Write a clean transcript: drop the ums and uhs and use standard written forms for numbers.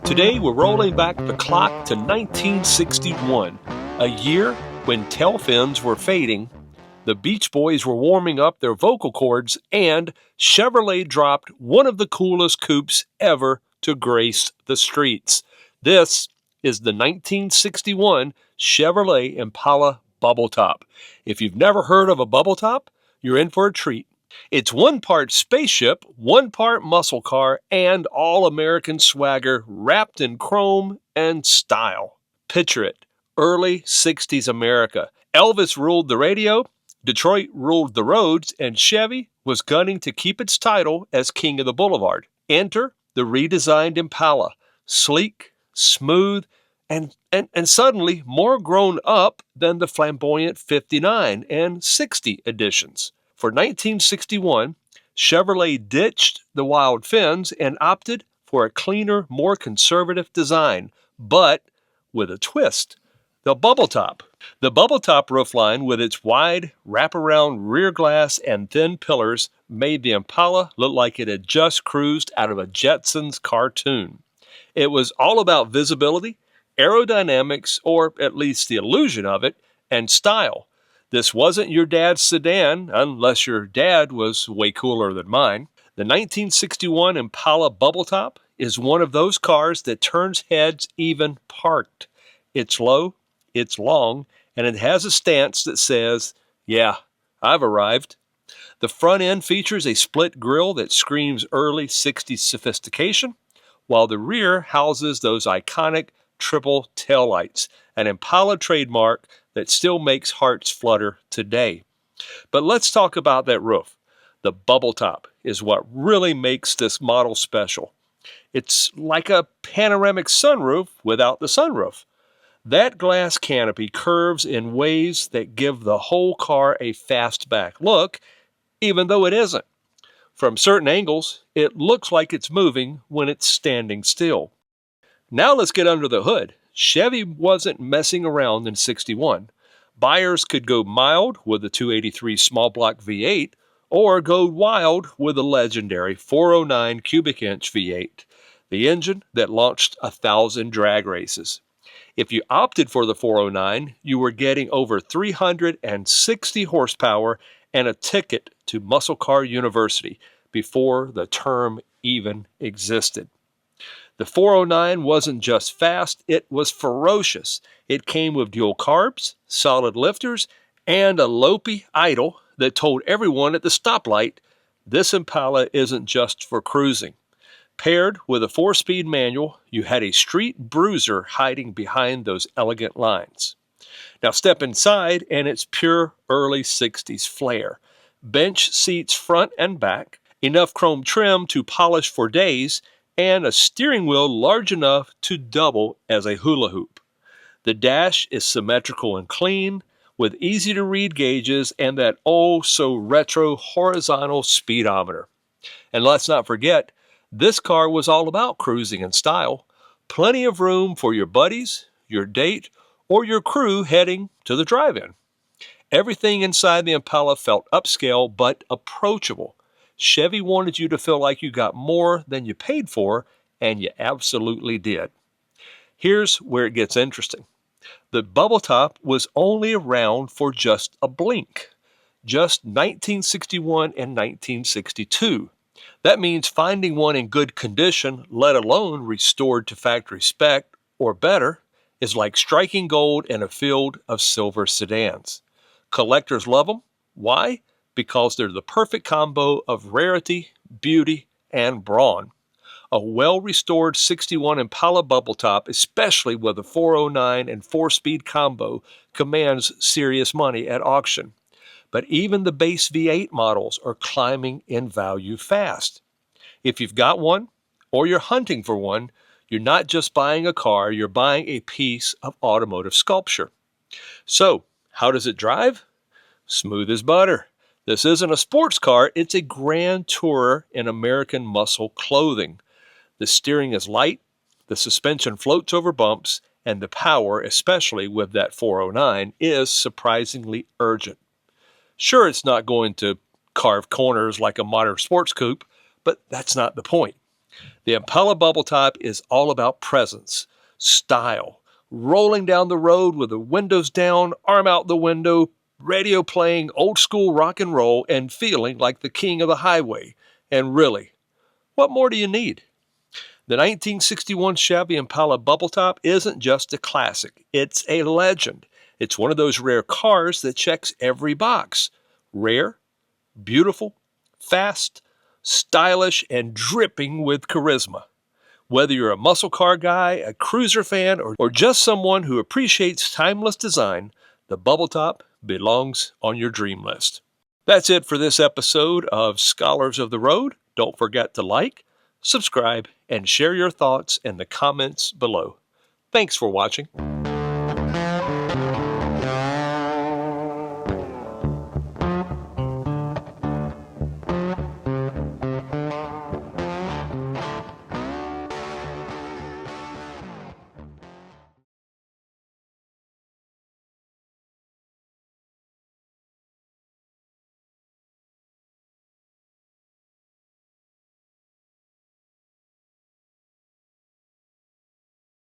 Today we're rolling back the clock to 1961, a year when tail fins were fading, the Beach Boys were warming up their vocal cords, and Chevrolet dropped one of the coolest coupes ever to grace the streets. This is the 1961 Chevrolet Impala Bubble Top. If you've never heard of a bubble top, you're in for a treat. It's one part spaceship, one part muscle car, and all-American swagger wrapped in chrome and style. Picture it, early 60s America. Elvis ruled the radio, Detroit ruled the roads, and Chevy was gunning to keep its title as king of the boulevard. Enter the redesigned Impala, sleek, smooth, and suddenly more grown up than the flamboyant 59 and 60 editions. For 1961, Chevrolet ditched the wild fins and opted for a cleaner, more conservative design, but with a twist. The bubble top. The bubble top roofline with its wide, wraparound rear glass and thin pillars made the Impala look like it had just cruised out of a Jetsons cartoon. It was all about visibility, aerodynamics, or at least the illusion of it, and style. This wasn't your dad's sedan, unless your dad was way cooler than mine. The 1961 Impala Bubble Top is one of those cars that turns heads even parked. It's low, it's long, and it has a stance that says, "Yeah, I've arrived." The front end features a split grille that screams early 60s sophistication, while the rear houses those iconic triple taillights, an Impala trademark that still makes hearts flutter today. But let's talk about that roof. The bubble top is what really makes this model special. It's like a panoramic sunroof without the sunroof. That glass canopy curves in ways that give the whole car a fastback look, even though it isn't. From certain angles, it looks like it's moving when it's standing still. Now let's get under the hood. Chevy wasn't messing around in 61. Buyers could go mild with the 283 small block V8 or go wild with the legendary 409 cubic inch V8, the engine that launched 1,000 drag races. If you opted for the 409, you were getting over 360 horsepower and a ticket to Muscle Car University before the term even existed. The 409 wasn't just fast, it was ferocious. It came with dual carbs, solid lifters, and a lopey idle that told everyone at the stoplight, this Impala isn't just for cruising. Paired with a 4-speed manual, you had a street bruiser hiding behind those elegant lines. Now step inside and it's pure early 60s flair. Bench seats front and back, enough chrome trim to polish for days, and a steering wheel large enough to double as a hula hoop. The dash is symmetrical and clean, with easy-to-read gauges and that oh-so-retro horizontal speedometer. And let's not forget, this car was all about cruising and style. Plenty of room for your buddies, your date, or your crew heading to the drive-in. Everything inside the Impala felt upscale but approachable. Chevy wanted you to feel like you got more than you paid for, and you absolutely did. Here's where it gets interesting. The bubble top was only around for just a blink, just 1961 and 1962. That means finding one in good condition, let alone restored to factory spec or better, is like striking gold in a field of silver sedans. Collectors love them. Why? Because they're the perfect combo of rarity, beauty, and brawn. A well-restored 61 Impala Bubble Top, especially with a 409 and 4-speed combo, commands serious money at auction. But even the base V8 models are climbing in value fast. If you've got one, or you're hunting for one, you're not just buying a car, you're buying a piece of automotive sculpture. So, how does it drive? Smooth as butter. This isn't a sports car, it's a grand tourer in American muscle clothing. The steering is light, the suspension floats over bumps, and the power, especially with that 409, is surprisingly urgent. Sure, it's not going to carve corners like a modern sports coupe, but that's not the point. The Impala Bubble Top is all about presence, style, rolling down the road with the windows down, arm out the window, radio playing old school rock and roll, and feeling like the king of the highway. And really, what more do you need? The 1961 Chevy Impala Bubble Top isn't just a classic, it's a legend. It's one of those rare cars that checks every box. Rare, beautiful, fast, stylish, and dripping with charisma. Whether you're a muscle car guy, a cruiser fan, or just someone who appreciates timeless design, the Bubble Top belongs on your dream list. That's it for this episode of Scholars of the Road. Don't forget to like, subscribe, and share your thoughts in the comments below. Thanks for watching.